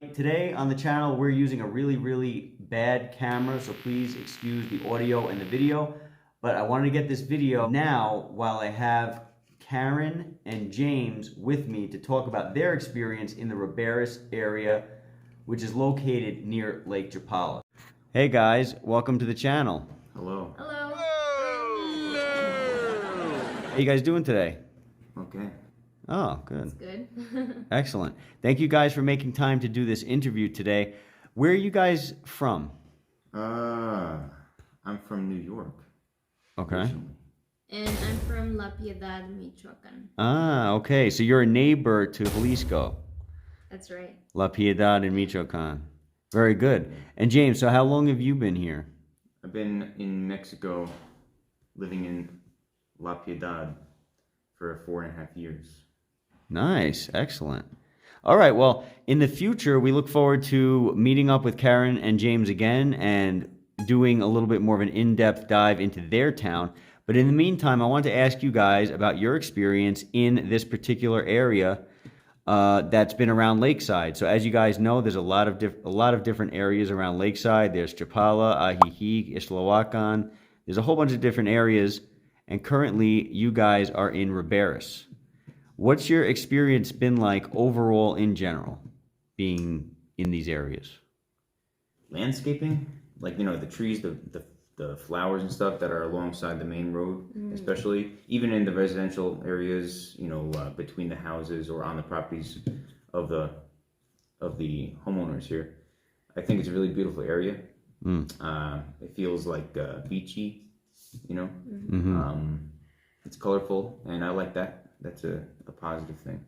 Today on the channel, we're using a really bad camera, so please excuse the audio and the video. But I wanted to get this video now while I have Karen and James with me to talk about their experience in the Riberas area, which is located near Lake Chapala. Hey guys, welcome to the channel. Hello. Hello. How you guys doing today? Okay. Oh, good. That's good. Excellent. Thank you guys for making time to do this interview today. Where are you guys from? I'm from New York. Okay. Originally. And I'm from La Piedad, Michoacan. Ah, okay. So you're a neighbor to Jalisco, That's right. La Piedad and Michoacan. Very good. And James, so how long have you been here? I've been in Mexico, living in La Piedad for 4.5 years. Nice. Excellent. All right. Well, in the future, we look forward to meeting up with Karen and James again and doing a little bit more of an in-depth dive into their town. But in the meantime, I want to ask you guys about your experience in this particular area that's been around Lakeside. So as you guys know, there's a lot of different areas around Lakeside. There's Chapala, Ajijic, Islahuacan. There's a whole bunch of different areas, and currently you guys are in Riberas. What's your experience been like overall in general, being in these areas? Landscaping, like the trees, the flowers and stuff that are alongside the main road, especially even in the residential areas, between the houses or on the properties of the homeowners here. I think it's a really beautiful area. It feels like beachy, It's colorful, and I like that. That's a positive thing.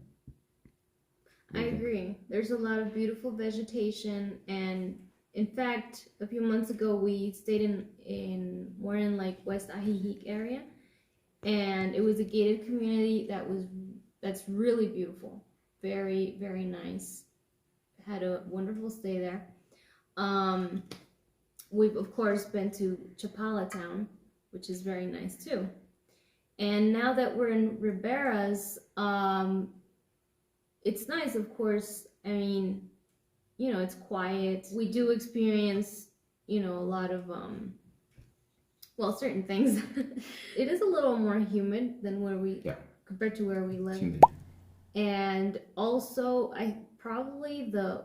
I agree. There's a lot of beautiful vegetation, and in fact, a few months ago we stayed in like West Ajijic area, and it was a gated community that's really beautiful, very nice. Had a wonderful stay there. We've of course been to Chapala town, which is very nice too. And now that we're in Riberas, it's nice, of course. I mean, it's quiet. We do experience, a lot of, certain things. It is a little more humid than compared to where we live. Humid. And also, probably the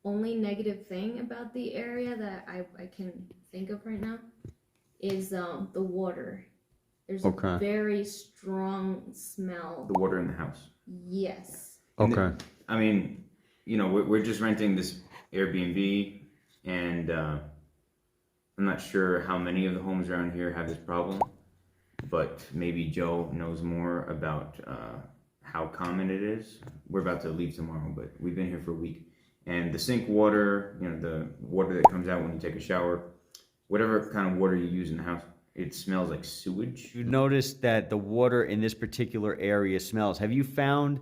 only negative thing about the area that I can think of right now is the water. There's a very strong smell. The water in the house. Yes. Okay. We're just renting this Airbnb, and I'm not sure how many of the homes around here have this problem, but maybe Joe knows more about how common it is. We're about to leave tomorrow, but we've been here for a week. And the sink water, the water that comes out when you take a shower, whatever kind of water you use in the house, it smells like sewage. You noticed that the water in this particular area smells. Have you found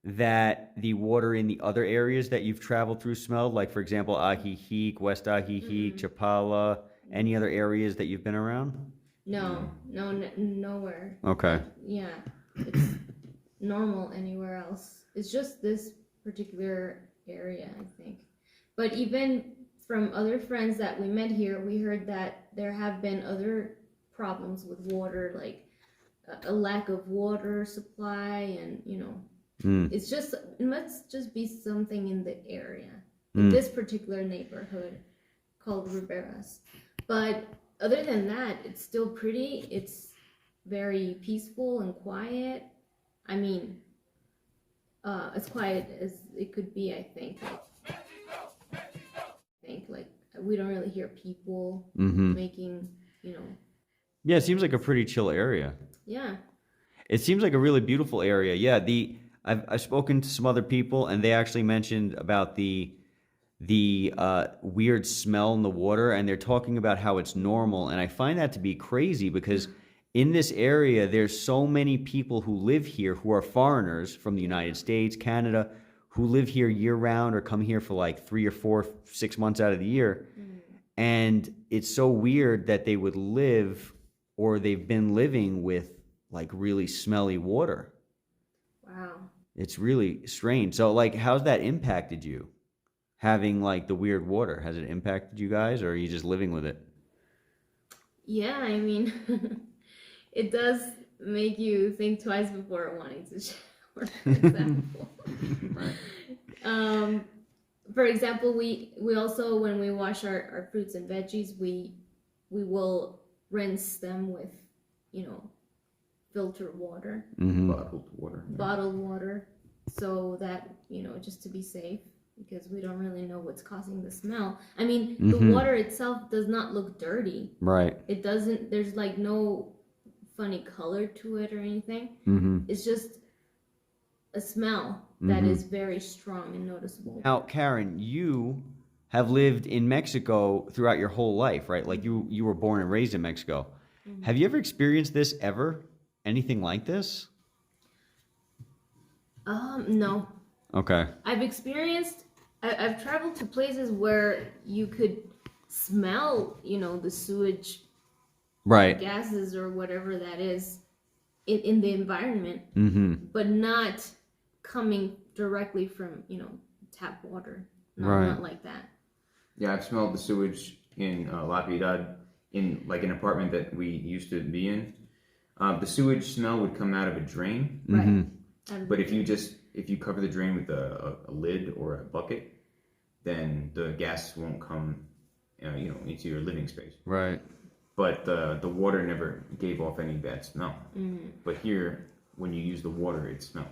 that the water in the other areas that you've traveled through smelled? Like, for example, Ajijic, West Ajijic, Chapala, any other areas that you've been around? No, nowhere. Okay. Yeah, it's normal anywhere else. It's just this particular area, I think. But even from other friends that we met here, we heard that there have been other problems with water, like a lack of water supply, and it must just be something in the area, in this particular neighborhood called Riberas. But other than that, it's still pretty. It's very peaceful and quiet. I mean, as quiet as it could be, I think. Like we don't really hear people making, Yeah, it seems like a pretty chill area. Yeah. It seems like a really beautiful area. Yeah, I've spoken to some other people, and they actually mentioned about the weird smell in the water, and they're talking about how it's normal, and I find that to be crazy because in this area there's so many people who live here who are foreigners from the United States, Canada, who live here year round or come here for like 3 or 4, 6 months out of the year. And it's so weird that they would live, or they've been living with, like really smelly water. Wow. It's really strange. So, like, how's that impacted you? having like the weird water? Has it impacted you guys, or are you just living with it? Yeah, I mean, it does make you think twice before wanting to shower, for example. Right. um, for example, we also, when we wash our fruits and veggies, we will rinse them with, filtered water, Bottled water. Right? bottled water, so that, just to be safe, because we don't really know what's causing the smell. I mean, the water itself does not look dirty. Right. It doesn't, there's like no funny color to it or anything. It's just a smell that is very strong and noticeable. Now, Karen, you have lived in Mexico throughout your whole life, right? Like you were born and raised in Mexico. Have you ever experienced this ever? Anything like this? No. Okay. I've traveled to places where you could smell, the sewage Right. gases or whatever that is in the environment, but not coming directly from, tap water. No, Right. not like that. Yeah, I've smelled the sewage in La Piedad, in like an apartment that we used to be in. The sewage smell would come out of a drain, Right. but if you cover the drain with a lid or a bucket, then the gas won't come, into your living space. Right. But the water never gave off any bad smell. But here, when you use the water, it smells.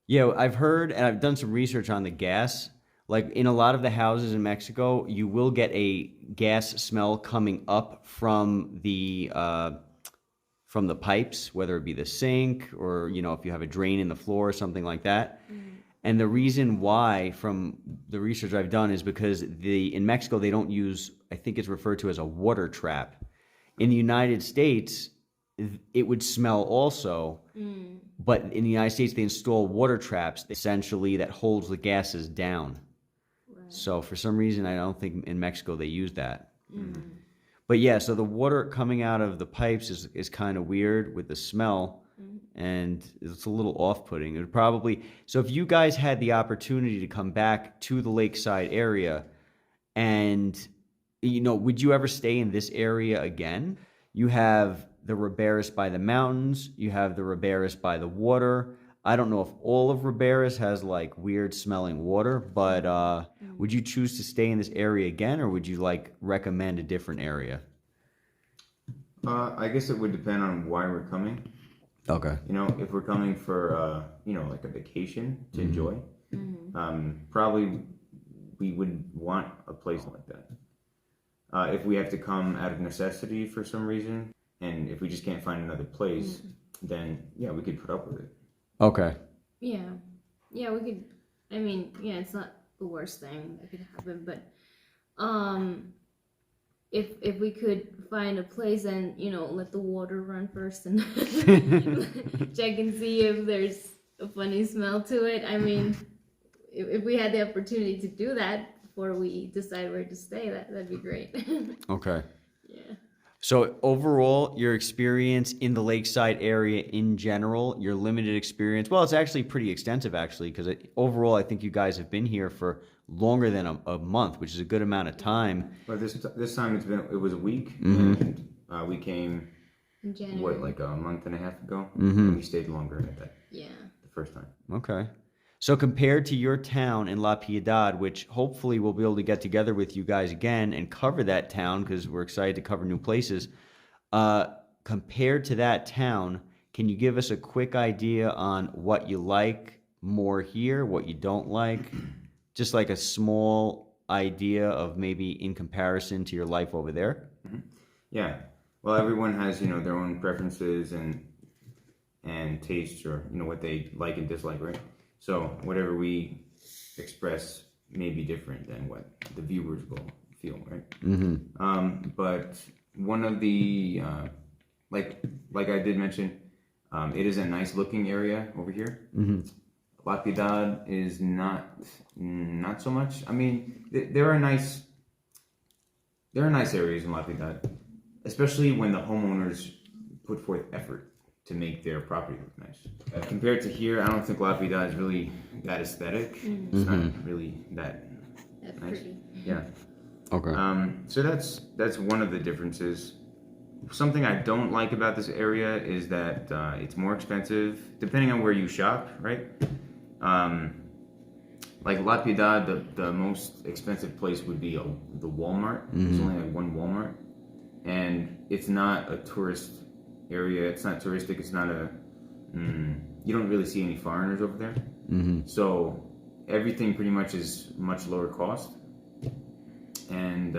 Yeah, I've heard and I've done some research on the gas. Like in a lot of the houses in Mexico, you will get a gas smell coming up from the pipes, whether it be the sink or, if you have a drain in the floor or something like that. And the reason why, from the research I've done, is because in Mexico, they don't use, I think it's referred to as a water trap. In the United States, it would smell also, but in the United States, they install water traps, essentially, that holds the gases down. Right. So for some reason, I don't think in Mexico they use that. But yeah, so the water coming out of the pipes is kind of weird with the smell. And it's a little off-putting. It would probably, so if you guys had the opportunity to come back to the lakeside area, and would you ever stay in this area again? You have the Riberas by the mountains, you have the Riberas by the water. I don't know if all of Riberas has like weird smelling water, but would you choose to stay in this area again, or would you like recommend a different area? I guess it would depend on why we're coming. Okay. If we're coming for, like a vacation to enjoy, probably we would want a place like that. If we have to come out of necessity for some reason, and if we just can't find another place, then, yeah, we could put up with it. Okay. Yeah. Yeah, we could, I mean, yeah, it's not the worst thing that could happen, but, if we could find a place and, let the water run first and check and see if there's a funny smell to it. I mean, if we had the opportunity to do that before we decide where to stay, that'd be great. Okay. Yeah. So overall, your experience in the lakeside area in general, your limited experience, well, it's actually pretty extensive, actually, because overall, I think you guys have been here for longer than a month, which is a good amount of time. But this time it was a week, and we came, In January. like a month and a half ago, and we stayed longer at that Yeah. the first time. Okay. So compared to your town in La Piedad, which hopefully we'll be able to get together with you guys again and cover that town because we're excited to cover new places. Compared to that town, can you give us a quick idea on what you like more here, what you don't like? Just like a small idea of maybe in comparison to your life over there? Yeah. Well, everyone has, their own preferences and tastes, or, what they like and dislike, right? So whatever we express may be different than what the viewers will feel, right? But one of the, like I did mention, it is a nice looking area over here. La Piedad is not so much. I mean, there are nice areas in La Piedad, especially when the homeowners put forth effort to make their property look nice. Compared to here, I don't think La Piedad is really that aesthetic. It's not really that That's Nice. pretty. Yeah. Okay. So that's one of the differences. Something I don't like about this area is that it's more expensive depending on where you shop, right? Like La Piedad, the most expensive place would be the Walmart. There's only like one Walmart, and it's not a tourist area. It's not touristic. It's not a. You don't really see any foreigners over there. So everything pretty much is much lower cost, and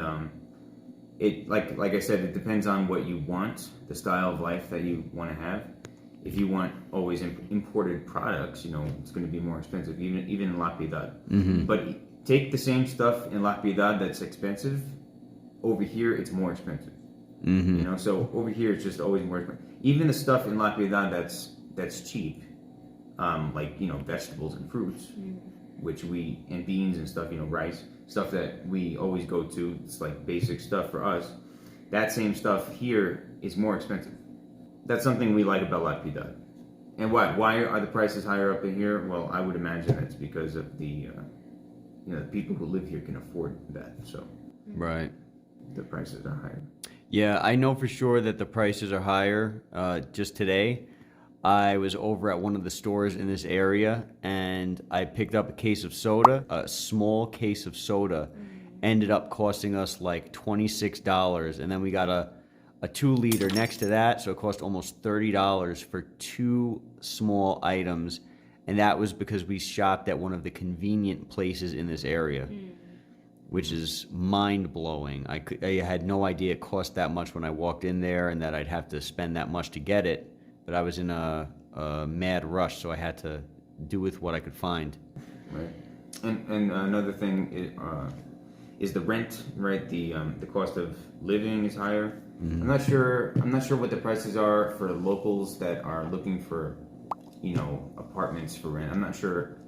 it like I said, it depends on what you want, the style of life that you want to have. If you want always imported products, it's going to be more expensive, even in La Piedad. But take the same stuff in La Piedad that's expensive, over here it's more expensive. So over here it's just always more expensive. Even the stuff in La Piedad that's cheap, like vegetables and fruits, which and beans and stuff, rice, stuff that we always go to. It's like basic stuff for us. That same stuff here is more expensive. That's something we like about La Piedad. And why are the prices higher up in here? Well, I would imagine it's because of the people who live here can afford that, so Right. the prices are higher. Yeah, I know for sure that the prices are higher. Just today, I was over at one of the stores in this area, and I picked up a case of soda. A small case of soda ended up costing us like $26, and then we got a 2-liter next to that, so it cost almost $30 for 2 small items, and that was because we shopped at one of the convenient places in this area, which is mind-blowing. I had no idea it cost that much when I walked in there, and that I'd have to spend that much to get it, but I was in a mad rush, so I had to do with what I could find. Right. And another thing is the rent, right? The cost of living is higher. I'm not sure what the prices are for locals that are looking for, apartments for rent. I'm not sure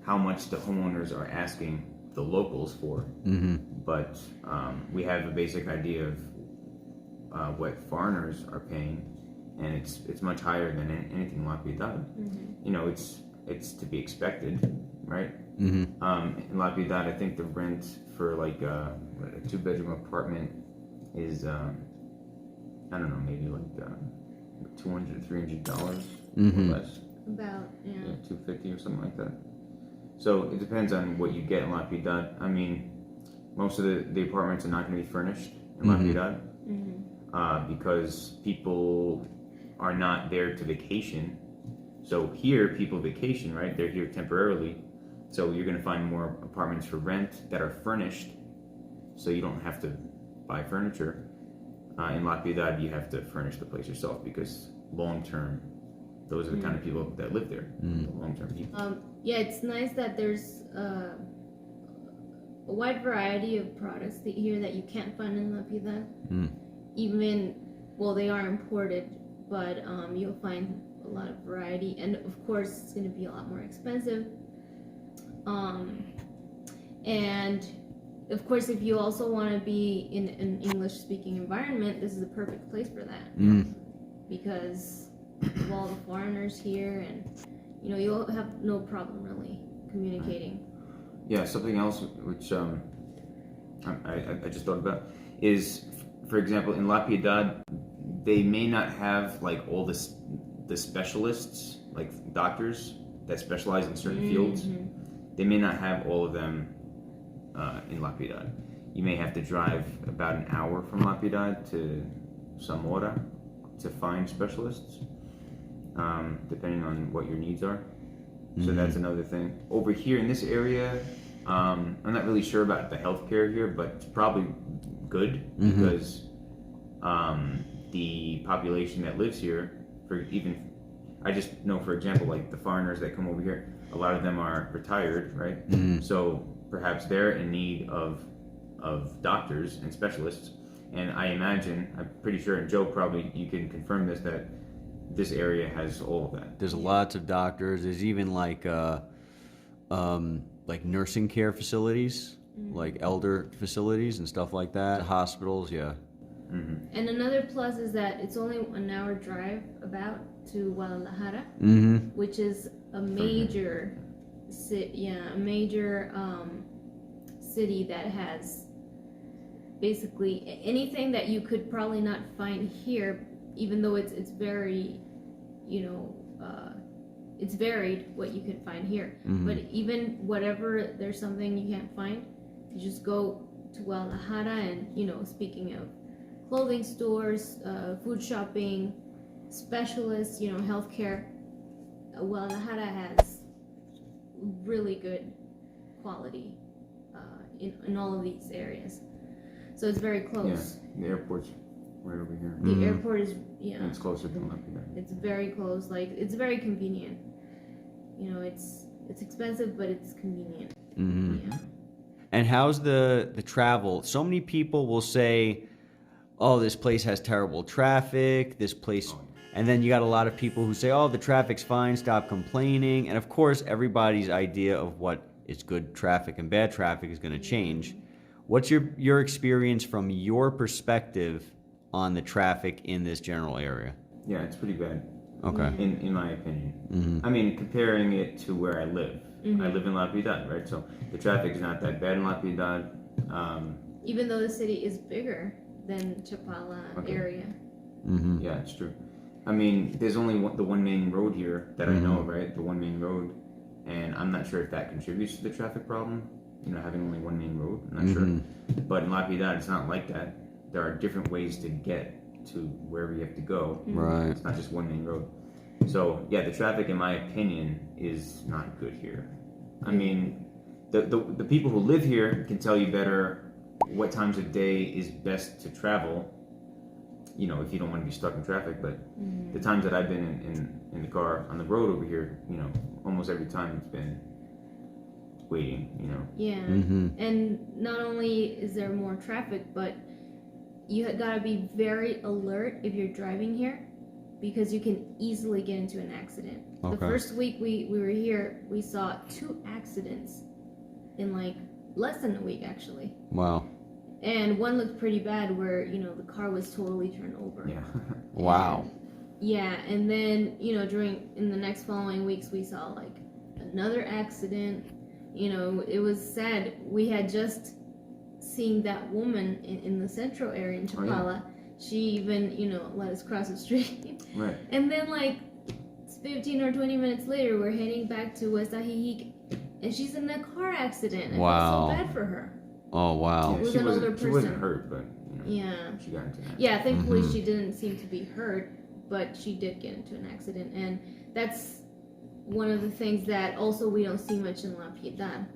how much the homeowners are asking the locals for, but we have a basic idea of what foreigners are paying, and it's much higher than anything in La Piedad. It's to be expected, right? In La Piedad, I think the rent for like a 2-bedroom apartment is I don't know, maybe like $200, $300 or less. About, yeah. $250 or something like that. So it depends on what you get in La Piedad. I mean, most of the apartments are not going to be furnished in La Piedad because people are not there to vacation. So here, people vacation, right? They're here temporarily. So you're going to find more apartments for rent that are furnished, so you don't have to buy furniture. In La Piedad, you have to furnish the place yourself because long-term, those are the kind of people that live there, the long-term people. Yeah, it's nice that there's a wide variety of products here that you can't find in La Piedad. Even, well, they are imported, but you'll find a lot of variety, and of course, it's going to be a lot more expensive. And of course, if you also want to be in an English-speaking environment, this is a perfect place for that. Because of all the foreigners here, and you'll have no problem really communicating. Yeah, something else which I just thought about is, for example, in La Piedad, they may not have like all the specialists, like doctors that specialize in certain fields. They may not have all of them in La Piedad. You may have to drive about an hour from La Piedad to Zamora to find specialists, depending on what your needs are. So that's another thing. Over here in this area, I'm not really sure about the healthcare here, but it's probably good because the population that lives here, I just know, for example, like the foreigners that come over here, a lot of them are retired, right? So perhaps they're in need of doctors and specialists. And I imagine, I'm pretty sure, and Joe, probably you can confirm this, that this area has all of that. There's lots of doctors. There's even like nursing care facilities, like elder facilities and stuff like that. Hospitals, yeah. And another plus is that it's only an hour drive about to Guadalajara, which city that has basically anything that you could probably not find here, even though it's very, it's varied what you can find here. But even whatever there's something you can't find, you just go to Guadalajara and, speaking of clothing stores, food shopping, specialists, healthcare, Guadalajara has really good quality in all of these areas. So it's very close. Yeah, the airport's right over here. The airport is, And it's closer than Lapidad. it's very close. Like, it's very convenient. It's expensive, but it's convenient. Yeah. And how's the travel? So many people will say, oh, this place has terrible traffic, this place... And then you got a lot of people who say, oh, the traffic's fine, stop complaining. And of course, everybody's idea of what is good traffic and bad traffic is going to change. What's your experience from your perspective on the traffic in this general area? Yeah, it's pretty bad. Okay. In my opinion. I mean, comparing it to where I live. I live in La Piedad, right? So the traffic is not that bad in La Piedad. Even though the city is bigger than Chapala area. Yeah, it's true. I mean, there's only the one main road here that I know of, right? The one main road. And I'm not sure if that contributes to the traffic problem, having only one main road. I'm not sure. But in La Piedad, it's not like that. There are different ways to get to wherever you have to go. Right. It's not just one main road. So, yeah, the traffic, in my opinion, is not good here. I mean, the people who live here can tell you better what times of day is best to travel, if you don't want to be stuck in traffic. But the times that I've been in the car on the road over here, almost every time it's been waiting, Yeah. And not only is there more traffic, but you gotta be very alert if you're driving here, because you can easily get into an accident. Okay. The first week we were here, we saw 2 accidents in like less than a week, actually. Wow. And one looked pretty bad where, the car was totally turned over. Yeah. Wow. Yeah, and then, in the next following weeks, we saw like another accident. It was sad. We had just seen that woman in the central area in Chapala. She even, let us cross the street. Right. And then like 15 or 20 minutes later, we're heading back to West Ajijic, and she's in a car accident. I Wow. feel so bad for her. Oh, wow. Yeah, It was she an older wasn't, she wasn't person. hurt, but, Yeah. she got into that. Yeah, thankfully she didn't seem to be hurt, but she did get into an accident. And that's one of the things that also we don't see much in La Piedad.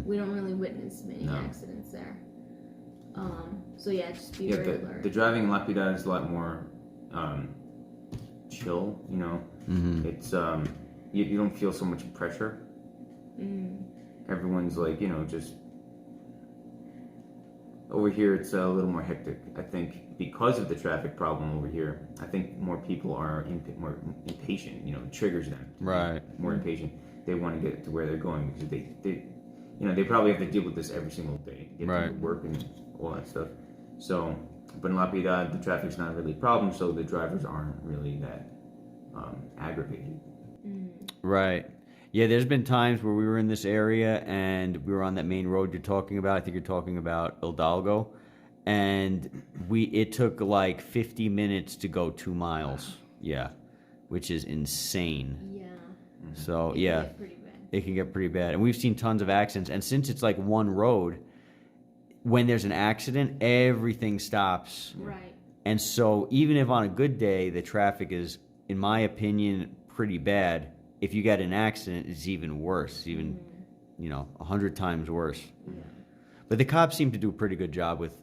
We don't really witness many accidents there. So yeah, just be very alert. The driving in La Piedad is a lot more chill, It's, you don't feel so much pressure. Everyone's like, just... Over here, it's a little more hectic. I think because of the traffic problem over here, I think more people are more impatient. It triggers them. Right. More impatient. They want to get to where they're going because they probably have to deal with this every single day. Get to work and all that stuff. So, but in La Piedad, the traffic's not really a problem, so the drivers aren't really that aggravated. Right. Yeah, there's been times where we were in this area and we were on that main road you're talking about. I think you're talking about Hidalgo. And it took like 50 minutes to go 2 miles. Yeah. Which is insane. Yeah. So, It can yeah. get pretty bad. It can get pretty bad. And we've seen tons of accidents. And since it's like one road, when there's an accident, everything stops. Right. And so even if on a good day the traffic is, in my opinion, pretty bad, if you get an accident, it's even worse, even 100 times worse. Yeah. But the cops seem to do a pretty good job with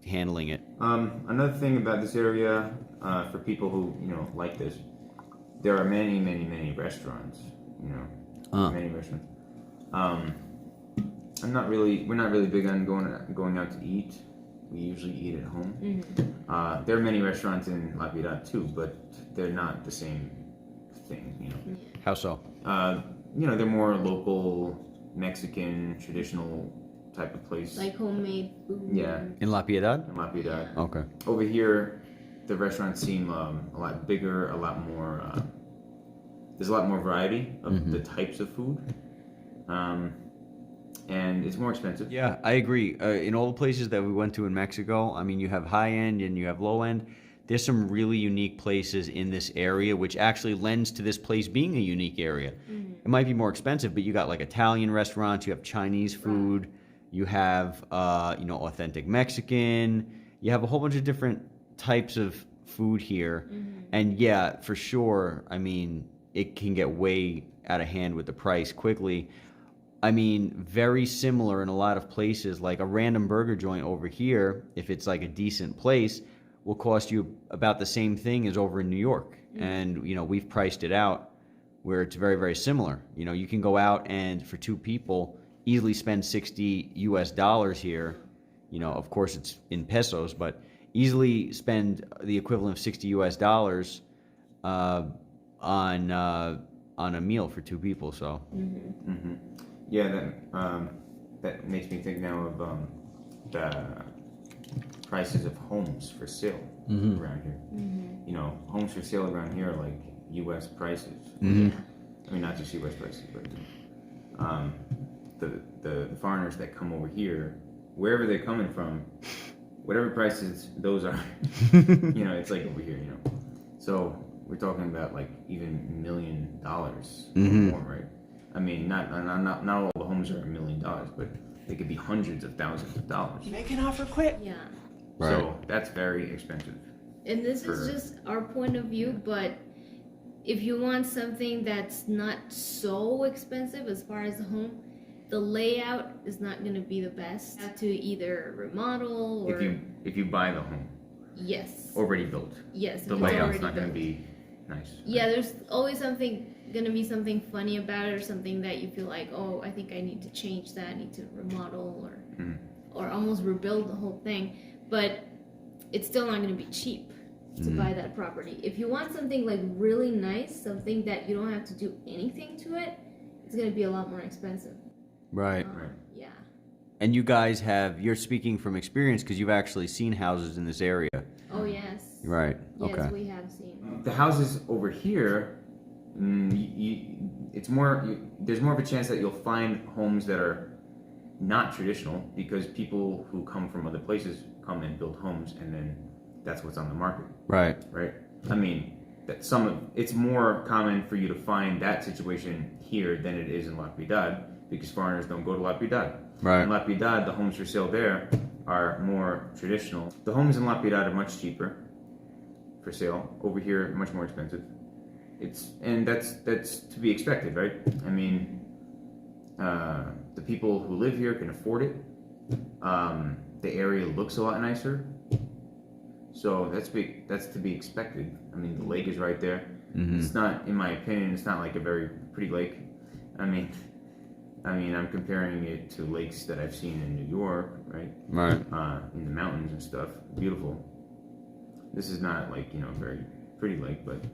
handling it. Another thing about this area, for people who like this, there are many, many, many restaurants. Many restaurants. We're not really big on going out to eat. We usually eat at home. There are many restaurants in La Piedad too, but they're not the same thing. How so? They're more local, Mexican, traditional type of place. Like homemade food. Yeah. In La Piedad? In La Piedad. Okay. Over here, the restaurants seem a lot bigger, a lot more. There's a lot more variety of the types of food, and it's more expensive. Yeah, I agree. In all the places that we went to in Mexico, I mean, you have high end and you have low end. There's some really unique places in this area, which actually lends to this place being a unique area. It might be more expensive, but you got like Italian restaurants, you have Chinese food, you have authentic Mexican, you have a whole bunch of different types of food here. And yeah, for sure, I mean, it can get way out of hand with the price quickly. I mean, very similar in a lot of places, like a random burger joint over here, if it's like a decent place, will cost you about the same thing as over in New York. And, we've priced it out where it's very, very similar. You can go out and for two people easily spend $60 here. Of course it's in pesos, but easily spend the equivalent of $60 on a meal for two people. So. Yeah, that makes me think now of the prices of homes for sale around here. Homes for sale around here are like U.S. prices. I mean, not just U.S. prices, but the foreigners that come over here, wherever they're coming from, whatever prices those are, it's like over here. So we're talking about like even $1 million or more, right? I mean, not all the homes are $1 million, but they could be hundreds of thousands of dollars. Make an offer quick. Yeah. Right. So that's very expensive. And this is just our point of view, but if you want something that's not so expensive as far as the home, the layout is not going to be the best. You have to either remodel or If you buy the home yes, already built, yes, the if it's layout's already not going to built. be nice. Yeah, there's always going to be something funny about it, or something that you feel like, oh, I think I need to change that, I need to remodel or almost rebuild the whole thing. But it's still not going to be cheap to buy that property. If you want something like really nice, something that you don't have to do anything to it, it's going to be a lot more expensive. Right. Yeah. And you guys you're speaking from experience because you've actually seen houses in this area. Oh, yes. Right. Yes, Okay. we have seen. The houses over here, there's more of a chance that you'll find homes that are not traditional because people who come from other places come and build homes, and then that's what's on the market. Right. Right. I mean, it's more common for you to find that situation here than it is in La Piedad because foreigners don't go to La Piedad. Right. In La Piedad, the homes for sale there are more traditional. The homes in La Piedad are much cheaper for sale. Over here, much more expensive. That's to be expected, right? I mean, the people who live here can afford it. The area looks a lot nicer, so that's to be expected. I mean, the lake is right there. It's not, in my opinion, it's not like a very pretty lake. I mean, I'm comparing it to lakes that I've seen in New York, right? Right. In the mountains and stuff, beautiful. This is not like a very pretty lake, but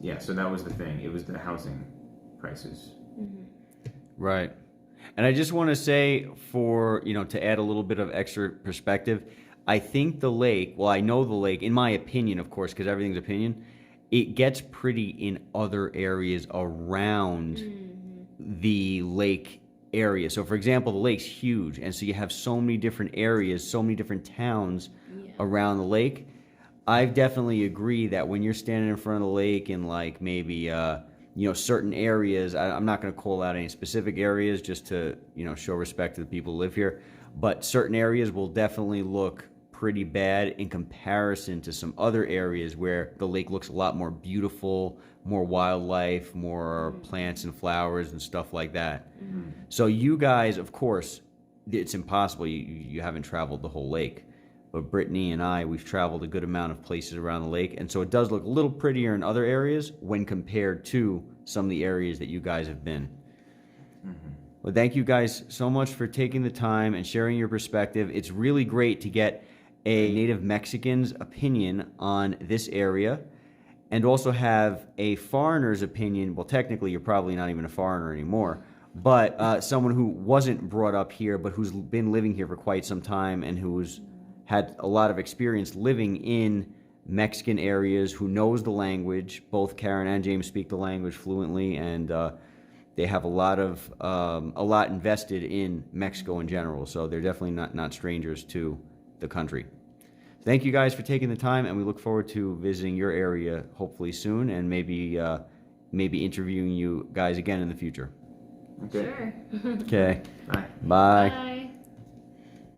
yeah. So that was the thing. It was the housing prices. Right. And I just want to say to add a little bit of extra perspective, I think the lake, well, I know the lake, in my opinion, of course, because everything's opinion, it gets pretty in other areas around the lake area. So, for example, the lake's huge, and so you have so many different areas, so many different towns around the lake. I definitely agree that when you're standing in front of the lake in like maybe certain areas, I'm not going to call out any specific areas just to show respect to the people who live here, but certain areas will definitely look pretty bad in comparison to some other areas where the lake looks a lot more beautiful, more wildlife, more plants and flowers and stuff like that. So you guys, of course, it's impossible. You haven't traveled the whole lake. But Brittany and I, we've traveled a good amount of places around the lake, and so it does look a little prettier in other areas when compared to some of the areas that you guys have been. Well, thank you guys so much for taking the time and sharing your perspective. It's really great to get a native Mexican's opinion on this area and also have a foreigner's opinion. Well, technically, you're probably not even a foreigner anymore, but someone who wasn't brought up here but who's been living here for quite some time and who's had a lot of experience living in Mexican areas, who knows the language. Both Karen and James speak the language fluently, and they have a lot invested in Mexico in general. So they're definitely not strangers to the country. Thank you guys for taking the time, and we look forward to visiting your area hopefully soon, and maybe interviewing you guys again in the future. Okay. Sure. Okay. Bye. Bye. Bye.